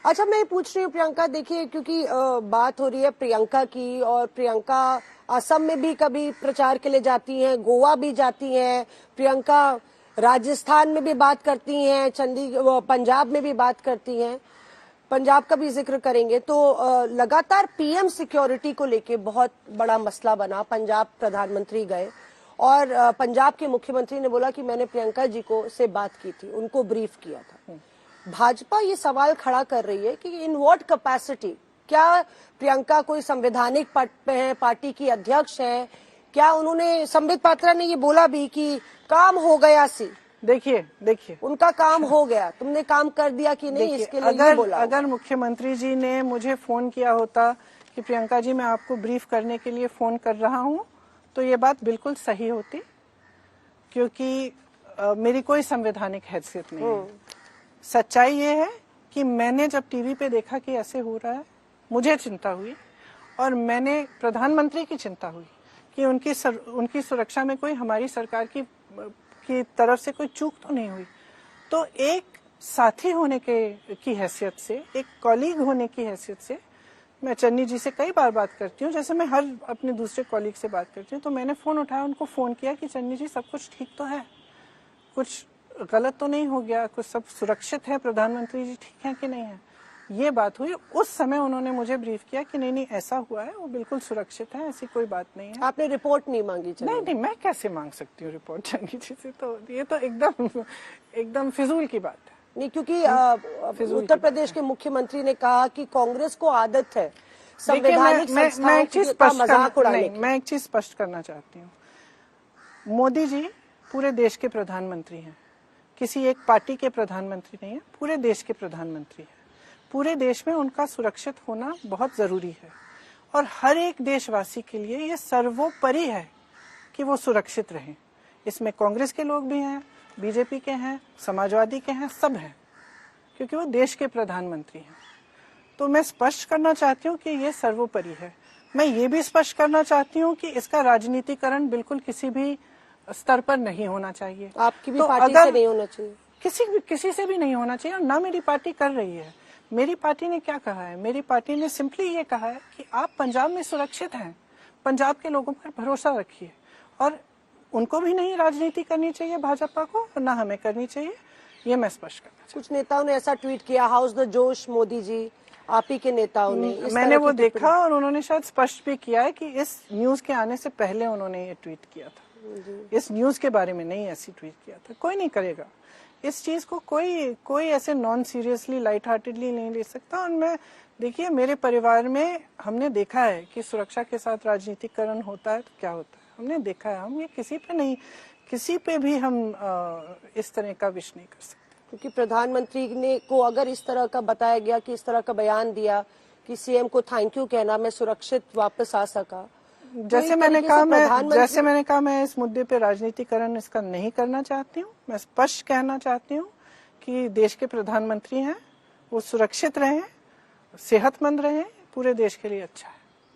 अच्छा, मैं पूछ रही हूँ प्रियंका, देखिए क्योंकि बात हो रही है प्रियंका की, और प्रियंका असम में भी कभी प्रचार के लिए जाती हैं, गोवा भी जाती हैं, प्रियंका राजस्थान में भी बात करती हैं, पंजाब में भी बात करती हैं, पंजाब का भी जिक्र करेंगे। तो लगातार पीएम सिक्योरिटी को लेके बहुत बड़ा मसला बना। पंजाब प्रधानमंत्री गए और पंजाब के मुख्यमंत्री ने बोला कि मैंने प्रियंका जी को से बात की थी, उनको ब्रीफ किया था। भाजपा ये सवाल खड़ा कर रही है कि इन व्हाट कैपेसिटी, क्या प्रियंका कोई संवैधानिक पद पे है, पार्टी की अध्यक्ष है, क्या उन्होंने, संबित पात्रा ने ये बोला भी कि काम हो गया सी, देखिए उनका काम हो गया, तुमने काम कर दिया कि नहीं, इसके लिए ये बोला। अगर मुख्यमंत्री जी ने मुझे फोन किया होता कि प्रियंका जी मैं आपको ब्रीफ करने के लिए फोन कर रहा हूं, तो ये बात बिल्कुल सही होती, क्योंकि मेरी कोई संवैधानिक हैसियत नहीं है। सच्चाई ये है कि मैंने जब टीवी पे देखा कि ऐसे हो रहा है, मुझे चिंता हुई, और मैंने प्रधानमंत्री की चिंता हुई कि उनकी सुरक्षा में कोई हमारी सरकार की तरफ से कोई चूक तो नहीं हुई। तो एक साथी होने की हैसियत से, एक कॉलीग होने की हैसियत से मैं चन्नी जी से कई बार बात करती हूँ, जैसे मैं हर अपने दूसरे कॉलीग से बात करती हूँ। तो मैंने फोन उठाया, उनको फोन किया कि चन्नी जी सब कुछ ठीक तो है, कुछ गलत तो नहीं हो गया, कुछ सब सुरक्षित है, प्रधानमंत्री जी ठीक है कि नहीं है। ये बात हुई। उस समय उन्होंने मुझे ब्रीफ किया कि नहीं ऐसा हुआ है, वो बिल्कुल सुरक्षित है, ऐसी कोई बात नहीं है। आपने रिपोर्ट नहीं मांगी? नहीं, मैं कैसे मांग सकती हूँ रिपोर्ट चन्नी जी से, तो ये तो एकदम फिजूल की बात है। नहीं, क्योंकि उत्तर प्रदेश के मुख्यमंत्री ने कहा कि कांग्रेस को आदत है संवैधानिक संस्थाओं का मजाक उड़ाने की। मैं एक चीज स्पष्ट करना चाहती हूँ। मोदी जी पूरे देश के प्रधानमंत्री हैं, किसी एक पार्टी के प्रधानमंत्री नहीं है, पूरे देश के प्रधानमंत्री हैं। पूरे देश में उनका सुरक्षित होना बहुत जरूरी है, और हर एक देशवासी के लिए ये सर्वोपरि है कि वो सुरक्षित रहें। इसमें कांग्रेस के लोग भी हैं, बीजेपी के हैं, समाजवादी के हैं, सब हैं, क्योंकि वो देश के प्रधानमंत्री हैं। तो मैं स्पष्ट करना चाहती हूँ कि ये सर्वोपरि है। मैं ये भी स्पष्ट करना चाहती हूँ कि इसका राजनीतिकरण बिल्कुल किसी भी स्तर पर नहीं होना चाहिए। आपकी भी पार्टी से नहीं होना चाहिए? किसी से भी नहीं होना चाहिए, और ना मेरी पार्टी कर रही है। मेरी पार्टी ने क्या कहा है? मेरी पार्टी ने सिंपली ये कहा है कि आप पंजाब में सुरक्षित हैं, पंजाब के लोगों पर भरोसा रखिए, और उनको भी नहीं राजनीति करनी चाहिए भाजपा को, और ना हमें करनी चाहिए। ये मैं स्पष्ट करना चाहती हूँ। कुछ नेताओं ने ऐसा ट्वीट किया, हाउस द जोश मोदी जी, आप ही के नेताओं ने। मैंने वो देखा, और उन्होंने शायद स्पष्ट भी किया है कि इस न्यूज के आने से पहले उन्होंने ये ट्वीट किया था। इस न्यूज के बारे में नहीं ऐसी ट्वीट किया था। कोई नहीं करेगा इस चीज को, कोई ऐसे नॉन सीरियसली लाइट हार्टेडली नहीं ले सकता। और मैं, देखिए, मेरे परिवार में हमने देखा है कि सुरक्षा के साथ राजनीतिकरण होता है तो क्या होता है, हमने देखा है। हम ये किसी पे भी हम इस तरह का विश नहीं कर सकते। क्योंकि प्रधानमंत्री ने को अगर इस तरह का बताया गया कि इस तरह का बयान दिया कि सीएम को थैंक यू कहना, मैं सुरक्षित वापस आ सका, जैसे मैंने कहा मैं इस मुद्दे पे राजनीतिकरण इसका नहीं करना चाहती हूँ। मैं स्पष्ट कहना चाहती हूँ कि देश के प्रधानमंत्री हैं, वो सुरक्षित रहें, सेहतमंद रहें, पूरे देश के लिए अच्छा है।